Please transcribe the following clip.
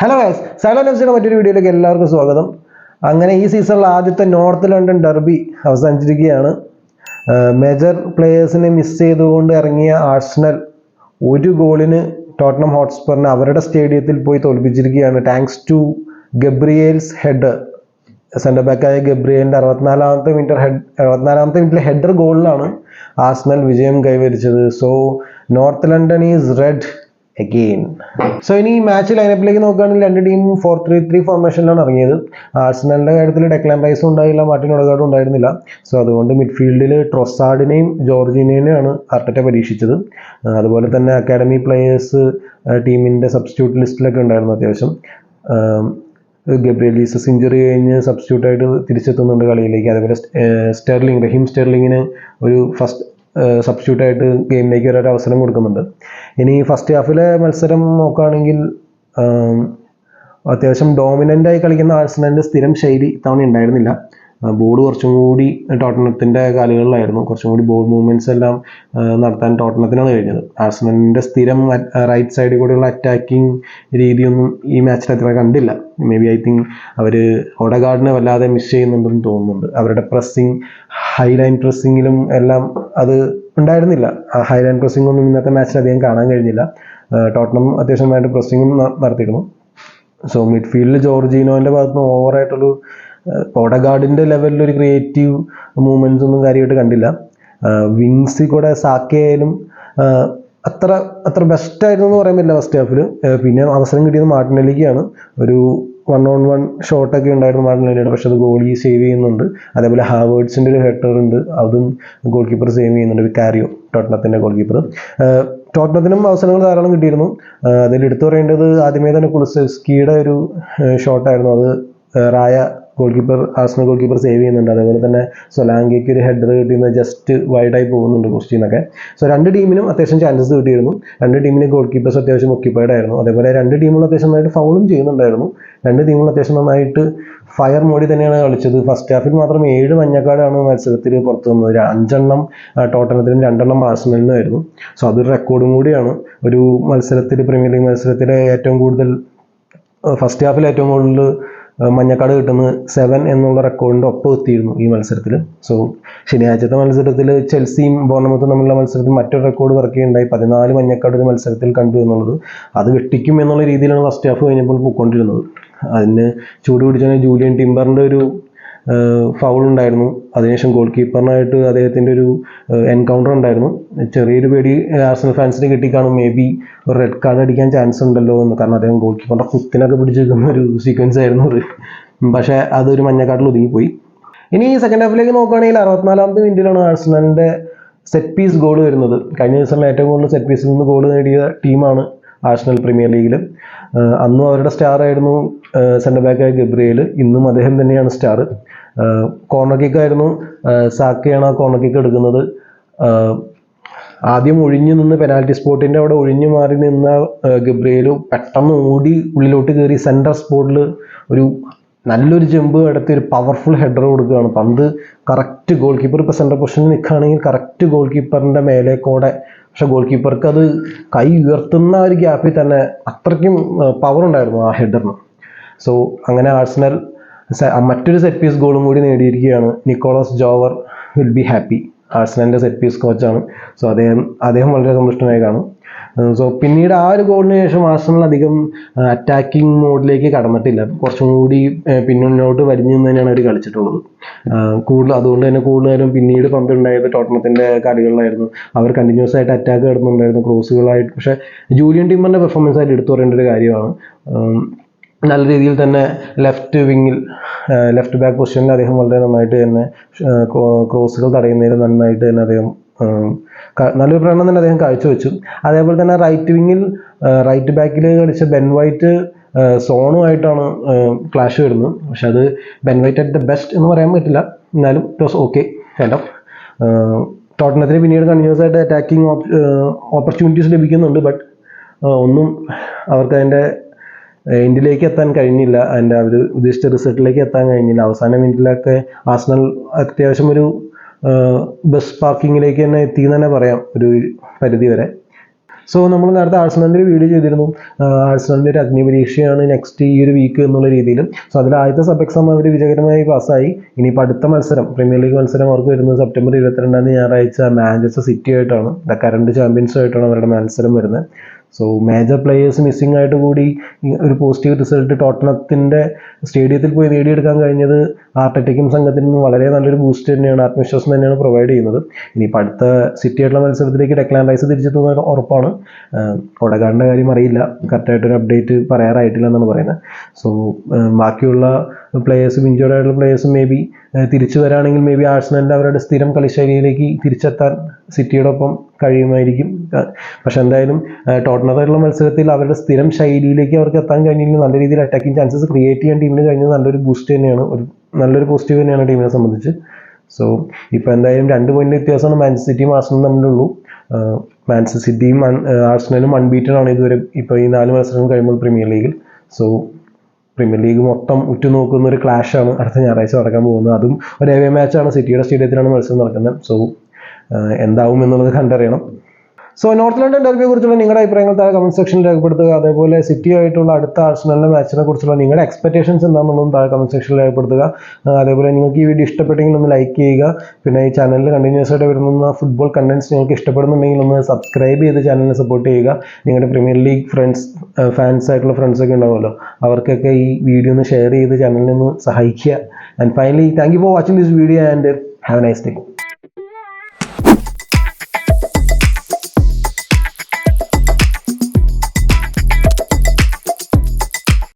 Hello guys, silent ന്യൂസിന്റെ മറ്റൊരു വീഡിയോയിലേക്ക് എല്ലാവർക്കും സ്വാഗതം. അങ്ങനെ ഈ സീസണിൽ ആദ്യത്തെ നോർത്ത് ലണ്ടൻ ഡെർബി അവസാനിച്ചിരിക്കുകയാണ്. മേജർ പ്ലേയേഴ്സിനെ മിസ് ചെയ്തുകൊണ്ട് ഇറങ്ങിയ ആഴ്സണൽ ഒരു ഗോളിന് ടോട്ടനം ഹോട്ട്സ്പറിനെ അവരുടെ സ്റ്റേഡിയത്തിൽ പോയി തോൽപ്പിച്ചിരിക്കുകയാണ്. Thanks to Gabriel's header. Centre ബാക്കായ ഗബ്രിയേലിന്റെ 64ാമത്തെ മിനിറ്റിലെ ഹെഡർ ഗോളിലാണ് ആഴ്സണൽ വിജയം കൈവരിച്ചത്. So north London is red again. So ഇനി ഈ മാച്ച് ലൈനപ്പിലേക്ക് നോക്കുകയാണെങ്കിൽ രണ്ട് ടീം 4-3-3 ഫോർമേഷനിലാണ് ഇറങ്ങിയത്. ആഴ്സണലിന്റെ കാര്യത്തിൽ ഡെക്ലാൻ റൈസും ഉണ്ടായില്ല, മാർട്ടിൻ ഒഡെഗാർഡും ഉണ്ടായിരുന്നില്ല. സോ അതുകൊണ്ട് മിഡ്ഫീൽഡിൽ ട്രൊസാർഡിനെയും ജോർജിനെയും ആർട്ടറ്റ പരീക്ഷിച്ചത്. അതുപോലെ തന്നെ അക്കാഡമി പ്ലേയേഴ്സ് ടീമിന്റെ സബ്സ്റ്റിറ്റ്യൂട്ട് ലിസ്റ്റിലൊക്കെ ഉണ്ടായിരുന്നു. അത്യാവശ്യം ഗബ്രിയേൽ ജീസസ് ഇഞ്ചുറി കഴിഞ്ഞ് സബ്സ്റ്റിറ്റ്യൂട്ടായിട്ട് തിരിച്ചെത്തുന്നുണ്ട് കളിയിലേക്ക്. അതേപോലെ റഹീം സ്റ്റെർലിങ്ങിന് ഒരു ഫസ്റ്റ് സബ്സ്റ്റിറ്റ്യൂട്ടായിട്ട് ഗെയിമിലേക്ക് ഒരു അവസരം കൊടുക്കുന്നുണ്ട്. ഇനി ഫസ്റ്റ് ഹാഫിലെ മത്സരം നോക്കുകയാണെങ്കിൽ അത്യാവശ്യം ഡോമിനൻ്റായി കളിക്കുന്ന ആഴ്സണലിൻ്റെ സ്ഥിരം ശൈലി ഇത്തവണ ഉണ്ടായിരുന്നില്ല. ബോൾ കുറച്ചും കൂടി ടോട്ടനത്തിൻ്റെ കാലുകളിലായിരുന്നു. കുറച്ചും കൂടി ബോൾ മൂവ്മെൻറ്റ്സ് എല്ലാം നടത്താൻ ടോട്ടനത്തിനാണ് കഴിഞ്ഞത്. ആഴ്സണലിൻ്റെ സ്ഥിരം റൈറ്റ് സൈഡിൽ കൂടെയുള്ള അറ്റാക്കിംഗ് രീതിയൊന്നും ഈ മാച്ചിൽ അത്ര കണ്ടില്ല. മേ ബി ഐ തിങ്ക് അവർ ഒഡെഗാർഡിനെ വല്ലാതെ മിസ് ചെയ്യുന്നുണ്ടെന്ന് തോന്നുന്നുണ്ട്. അവരുടെ പ്രസ്സിങ്, ഹൈലൈൻ പ്രസ്സിങ്ങിലും എല്ലാം അത് ഉണ്ടായിരുന്നില്ല. ആ ഹൈലൈൻ പ്രസ്സിംഗ് ഒന്നും ഇന്നത്തെ മാച്ചിൽ അധികം കാണാൻ കഴിഞ്ഞില്ല. ടോട്ടനം അത്യാവശ്യമായിട്ട് പ്രസ്സിങ്ങും നടത്തിയിരുന്നു. സോ മിഡ്ഫീൽഡിൽ ജോർജീനോൻ്റെ ഭാഗത്തുനിന്ന് ഓവറായിട്ടുള്ളൊരു ഒഡെഗാർഡിൻ്റെ ലെവലിലൊരു ക്രിയേറ്റീവ് മൂവ്മെൻറ്റ്സ് ഒന്നും കാര്യമായിട്ട് കണ്ടില്ല. വിങ്സിൽ കൂടെ സാക്കയായാലും അത്ര ബെസ്റ്റായിരുന്നു എന്ന് പറയാൻ പറ്റില്ല ഫസ്റ്റ് ഹാഫിൽ. പിന്നെ അവസരം കിട്ടിയത് മാർട്ടിനെല്ലിക്കാണ്. ഒരു 1-on-1 ഷോട്ടൊക്കെ ഉണ്ടായിരുന്നു മാർട്ടിനെല്ലിയുടെ, പക്ഷെ അത് ഗോളി സേവ് ചെയ്യുന്നുണ്ട്. അതേപോലെ ഹാവേർട്സിൻ്റെ ഒരു ഹെഡർ ഉണ്ട്, അതും ഗോൾ കീപ്പർ സേവ് ചെയ്യുന്നുണ്ട്. വിക്കാരിയോ, ടോട്ടനത്തിൻ്റെ ഗോൾ കീപ്പർ. ടോട്ടനത്തിനും അവസരങ്ങൾ ധാരാളം കിട്ടിയിരുന്നു. അതിൽ എടുത്തു പറയേണ്ടത് ആദ്യമേ തന്നെ കുലുസെവ്സ്കിയുടെ ഒരു ഷോട്ടായിരുന്നു. അത് റായ ആഴ്സണൽ ഗോൾ കീപ്പർ സേവ് ചെയ്യുന്നുണ്ട്. അതേപോലെ തന്നെ സൊലാങ്കയ്ക്ക് ഒരു ഹെഡർ കിട്ടിയിരുന്നത് ജസ്റ്റ് വൈഡായി പോകുന്നുണ്ട് പോസ്റ്റിന്നൊക്കെ. സോ രണ്ട് ടീമിനും അത്യാവശ്യം ചാൻസസ് കിട്ടിയിരുന്നു. രണ്ട് ടീമിന് ഗോൾ കീപ്പേഴ്സ് അത്യാവശ്യം ഒക്യുപ്പൈഡ് ആയിരുന്നു. അതേപോലെ രണ്ട് ടീമുകളും അത്യാവശ്യം നന്നായിട്ട് ഫൗളും ചെയ്യുന്നുണ്ടായിരുന്നു. രണ്ട് ടീമുകളും അത്യാവശ്യം നന്നായിട്ട് ഫയർ മോഡിൽ തന്നെയാണ് കളിച്ചത്. ഫസ്റ്റ് ഹാഫിൽ മാത്രം 7 മഞ്ഞക്കാർഡാണ് മത്സരത്തിൽ പുറത്തു വന്നത്. 5 ടോട്ടനത്തിനും 2 ആഴ്സണലിനും ആയിരുന്നു. സോ അതൊരു റെക്കോർഡും കൂടിയാണ്. ഒരു മത്സരത്തിൽ, പ്രീമിയർ ലീഗ് മത്സരത്തിലെ ഏറ്റവും കൂടുതൽ ഫസ്റ്റ് ഹാഫിൽ ഏറ്റവും കൂടുതൽ മഞ്ഞക്കാട് കിട്ടുന്നത് 7 എന്നുള്ള റെക്കോർഡിൻ്റെ ഒപ്പം എത്തിയിരുന്നു ഈ മത്സരത്തിൽ. സോ ശനിയാഴ്ചത്തെ മത്സരത്തിൽ ചെൽസിയും ബോർണമത്തും തമ്മിലുള്ള മത്സരത്തിൽ മറ്റൊരു റെക്കോർഡ് വർക്കുകയുണ്ടായി. 14 മഞ്ഞക്കാട് ഒരു മത്സരത്തിൽ കണ്ടു എന്നുള്ളത്. അത് വെട്ടിക്കും എന്നുള്ള രീതിയിലാണ് ഫസ്റ്റ് ഹാഫ് കഴിഞ്ഞപ്പോൾ പോയിക്കൊണ്ടിരുന്നത്. അതിന് ചൂട് പിടിച്ച ജൂലിയൻ ടിംബറിൻ്റെ ഒരു ഫൗൾ ഉണ്ടായിരുന്നു. അതിനുശേഷം ഗോൾ കീപ്പറിനായിട്ട് അദ്ദേഹത്തിൻ്റെ ഒരു എൻകൗണ്ടർ ഉണ്ടായിരുന്നു. ചെറിയൊരു പേടി ആഴ്സണൽ ഫാൻസിന് കിട്ടിക്കാണും, മേ ബി ഒരു റെഡ് കാർഡ് അടിക്കാൻ ചാൻസ് ഉണ്ടല്ലോ എന്ന്. കാരണം അദ്ദേഹം ഗോൾ കീപ്പറിൻ്റെ കുത്തിനൊക്കെ പിടിച്ചിരിക്കുന്ന ഒരു സീക്വൻസ് ആയിരുന്നു അത്. പക്ഷേ അതൊരു മഞ്ഞക്കാട്ടിൽ ഒതുങ്ങിപ്പോയി. ഇനി സെക്കൻഡ് ഹാഫിലേക്ക് നോക്കുകയാണെങ്കിൽ 64ാമത്തെ മിനിറ്റിലാണ് ആഴ്സണലിൻ്റെ സെറ്റ് പീസ് ഗോൾ വരുന്നത്. കഴിഞ്ഞ ദിവസം ഏറ്റവും കൂടുതൽ സെറ്റ് പീസിൽ നിന്ന് ഗോൾ നേടിയ ടീമാണ് ആഴ്സണൽ പ്രീമിയർ ലീഗിൽ. അന്നും അവരുടെ സ്റ്റാർ ആയിരുന്നു സെൻ്റർ ബാക്കായ ഗബ്രിയേൽ. ഇന്നും അദ്ദേഹം തന്നെയാണ് സ്റ്റാർ. കോർണർ കിക്കായിരുന്നു. സാക്കയാണ് ആ കോർണർ കിക്ക് എടുക്കുന്നത്. ആദ്യം ഒഴിഞ്ഞു നിന്ന് പെനാൽറ്റി സ്പോട്ടിൻ്റെ അവിടെ ഒഴിഞ്ഞു മാറി നിന്ന ഗബ്രിയേൽ പെട്ടെന്ന് ഓടി ഉള്ളിലോട്ട് കയറി സെൻറ്റർ സ്പോട്ടിൽ ഒരു നല്ലൊരു ജമ്പ് നടത്തി ഒരു പവർഫുൾ ഹെഡർ കൊടുക്കുകയാണ്. പന്ത് കറക്റ്റ് ഗോൾ കീപ്പർ ഇപ്പോൾ സെൻറ്റർ പൊസിഷനിൽ നിൽക്കുകയാണെങ്കിൽ കറക്റ്റ് ഗോൾ കീപ്പറിൻ്റെ മേലേക്കൂടെ. പക്ഷെ ഗോൾ കീപ്പർക്ക് അത് കൈ ഉയർത്തുന്ന ഒരു ഗ്യാപ്പിൽ തന്നെ അത്രയ്ക്കും പവർ ഉണ്ടായിരുന്നു ആ ഹെഡറിന്. സോ അങ്ങനെ ആഴ്സണൽ മറ്റൊരു സെറ്റ് പീസ് ഗോളും കൂടി നേടിയിരിക്കുകയാണ്. Nicolas Jover will be happy. ആഴ്സണലിൻ്റെ സെറ്റ് പീസ് കോച്ചാണ്. സോ അദ്ദേഹം വളരെ സന്തുഷ്ടനായി കാണും. സോ പിന്നീട് ആ ഒരു ഗോളിന് ശേഷം ആഴ്സണൽ അധികം അറ്റാക്കിംഗ് മോഡിലേക്ക് കടന്നിട്ടില്ല. കുറച്ചും കൂടി പിന്നോട്ട് വലിഞ്ഞു തന്നെയാണ് അവർ കളിച്ചിട്ടുള്ളത്. അതുകൊണ്ട് തന്നെ കൂടുതലും പിന്നീട് പന്തുണ്ടായത് ടോട്ടനത്തിൻ്റെ കളികളിലായിരുന്നു. അവർ കണ്ടിന്യൂസ് ആയിട്ട് അറ്റാക്ക് കിടന്നുണ്ടായിരുന്നു, ക്രോസുകളായിട്ട്. പക്ഷേ ജൂലിയൻ ടിംബറിൻ്റെ പെർഫോമൻസ് ആയിട്ട് എടുത്തു പറയേണ്ട ഒരു കാര്യമാണ്. നല്ല രീതിയിൽ തന്നെ ലെഫ്റ്റ് ബാക്ക് പൊസിഷനിൽ അദ്ദേഹം വളരെ നന്നായിട്ട് തന്നെ ക്രോസുകൾ തടയുന്നതിൽ നന്നായിട്ട് തന്നെ അദ്ദേഹം നല്ലൊരു പ്രകടനം തന്നെ അദ്ദേഹം കാഴ്ചവെച്ചു. അതേപോലെ തന്നെ റൈറ്റ് ബാക്കിൽ കളിച്ച ബെൻ വൈറ്റ് സോണുമായിട്ടാണ് ക്ലാഷ് വരുന്നത്. പക്ഷെ അത് Ben White at the best എന്ന് പറയാൻ പറ്റില്ല. എന്നാലും it was okay kind of. ടോട്ടനത്തിന് പിന്നീട് കണ്ടിന്യൂസ് ആയിട്ട് അറ്റാക്കിംഗ് ഓപ്പർച്യൂണിറ്റീസ് ലഭിക്കുന്നുണ്ട്. ബട്ട് ഒന്നും അവർക്ക് അതിൻ്റെ എൻഡിലേക്ക് എത്താൻ കഴിഞ്ഞില്ല. അതിൻ്റെ അവർ ഉദ്ദേശിച്ച റിസൾട്ടിലേക്ക് എത്താൻ കഴിഞ്ഞില്ല. അവസാന മിനിറ്റിലൊക്കെ ആഴ്സണൽ അത്യാവശ്യം ഒരു ബസ് പാർക്കിങ്ങിലേക്ക് തന്നെ എത്തി എന്ന് തന്നെ പറയാം ഒരു പരിധി വരെ. സോ നമ്മൾ നേരത്തെ ആഴ്സണലിൻ്റെ വീഡിയോ ചെയ്തിരുന്നു. ആഴ്സണലിൻ്റെ ഒരു അഗ്നിപരീക്ഷയാണ് നെക്സ്റ്റ് ഈ ഒരു വീക്ക് എന്നുള്ള രീതിയിൽ. സോ അതിൽ ആദ്യത്തെ സബ് എക്സാം അവർ വിജയകരമായി പാസ്സായി. ഇനിയിപ്പോൾ അടുത്ത മത്സരം പ്രീമിയർ ലീഗ് മത്സരം അവർക്ക് വരുന്നത് സെപ്റ്റംബർ 22 ഞായറാഴ്ച മാഞ്ചസ്റ്റർ സിറ്റി ആയിട്ടാണ്. കറണ്ട് ചാമ്പ്യൻസുമായിട്ടാണ് അവരുടെ മത്സരം വരുന്നത്. സോ മേജർ പ്ലേയേഴ്സ് മിസ്സിംഗ് ആയിട്ട് കൂടി ഒരു പോസിറ്റീവ് റിസൾട്ട് ടോട്ടനത്തിൻ്റെ സ്റ്റേഡിയത്തിൽ പോയി നേടിയെടുക്കാൻ കഴിഞ്ഞത് ആർട്ടറ്റയ്ക്കും സംഘത്തിനും വളരെ നല്ലൊരു ബൂസ്റ്റ് തന്നെയാണ്, ആത്മവിശ്വാസം തന്നെയാണ് പ്രൊവൈഡ് ചെയ്യുന്നത്. ഇനിയിപ്പോൾ അടുത്ത സിറ്റി ആയിട്ടുള്ള മത്സരത്തിലേക്ക് ഡെക്ലാൻ റൈസ് തിരിച്ചെത്തുന്ന ഉറപ്പാണ്. ഓഡഗാർഡിൻ്റെ കാര്യം അറിയില്ല, കറക്റ്റായിട്ടൊരു അപ്ഡേറ്റ് പറയാറായിട്ടില്ല എന്നാണ് പറയുന്നത്. സോ ബാക്കിയുള്ള പ്ലേയേഴ്സും ഇഞ്ചേർഡ് ആയിട്ടുള്ള പ്ലേയേഴ്സും മേ ബി തിരിച്ചു വരാണെങ്കിൽ മേ ബി ആഴ്സണലിൻ്റെ അവരുടെ സ്ഥിരം കളിശൈലിയിലേക്ക് തിരിച്ചെത്താൻ സിറ്റിയുടെ ഒപ്പം കഴിയുമായിരിക്കും. പക്ഷെ എന്തായാലും ടോട്ടനമായിട്ടുള്ള മത്സരത്തിൽ അവരുടെ സ്ഥിരം ശൈലിയിലേക്ക് അവർക്ക് എത്താൻ കഴിഞ്ഞെങ്കിൽ നല്ല രീതിയിൽ അറ്റാക്കിംഗ് ചാൻസസ് ക്രിയേറ്റ് ചെയ്യാൻ ടീമിന് കഴിഞ്ഞത് നല്ലൊരു ബൂസ്റ്റ് തന്നെയാണ്, നല്ലൊരു പോസിറ്റീവ് തന്നെയാണ് ടീമിനെ സംബന്ധിച്ച്. സോ ഇപ്പോൾ എന്തായാലും 2 പോയിന്റ് വ്യത്യാസമാണ് മാഞ്ചസ്റ്റർ സിറ്റിയും ആഴ്സണലും തമ്മിലുള്ളൂ. മാഞ്ചസ്റ്റർ സിറ്റിയും ആഴ്സണലും അൺബീറ്റഡ് ആണ് ഇതുവരെ ഇപ്പോൾ ഈ 4 മത്സരങ്ങൾ കഴിയുമ്പോൾ പ്രീമിയർ ലീഗിൽ. സോ പ്രീമിയർ ലീഗ് മൊത്തം ഉറ്റുനോക്കുന്ന ഒരു ക്ലാഷാണ് അടുത്ത ഞായറാഴ്ച നടക്കാൻ പോകുന്നത്. അതും ഒരു എവേ മാച്ചാണ്, സിറ്റിയുടെ സ്റ്റേഡിയത്തിലാണ് മത്സരം നടക്കുന്നത്. സോ എന്താവും എന്നുള്ളത് കണ്ടറിയണം. സോ നോർത്ത് ലണ്ടൻ ഡെർബിയെ കുറിച്ചുള്ള നിങ്ങളുടെ അഭിപ്രായങ്ങൾ താഴെ കമന്റ് സെക്ഷനിൽ രേഖപ്പെടുത്തുക. അതേപോലെ സിറ്റി ആയിട്ടുള്ള അടുത്ത ആഴ്സണലിന്റെ മാച്ചിനെ കുറിച്ചുള്ള നിങ്ങളുടെ എക്സ്പെക്ടേഷൻസ് എന്താണെന്നുള്ളതും താഴെ കമന്റ് സെക്ഷനിൽ രേഖപ്പെടുത്തുക. അതേപോലെ നിങ്ങൾക്ക് ഈ വീഡിയോ ഇഷ്ടപ്പെട്ടെങ്കിൽ ഒന്ന് ലൈക്ക് ചെയ്യുക. പിന്നെ ഈ ചാനലിൽ കണ്ടിന്യൂസ് ആയിട്ട് വരുന്ന ഫുട്ബോൾ കണ്ടന്റ്സ് നിങ്ങൾക്ക് ഇഷ്ടപ്പെടുന്നുണ്ടെങ്കിൽ ഒന്ന് സബ്സ്ക്രൈബ് ചെയ്ത് ചാനലിനെ സപ്പോർട്ട് ചെയ്യുക. നിങ്ങളുടെ പ്രീമിയർ ലീഗ് ഫാൻസ് ആയിട്ടുള്ള ഫ്രണ്ട്സൊക്കെ ഉണ്ടാവുമല്ലോ, അവർക്കൊക്കെ ഈ വീഡിയോ ഒന്ന് ഷെയർ ചെയ്ത് ചാനലിനെ ഒന്ന് സഹായിക്കുക. And finally thank you for watching this video and have A nice day.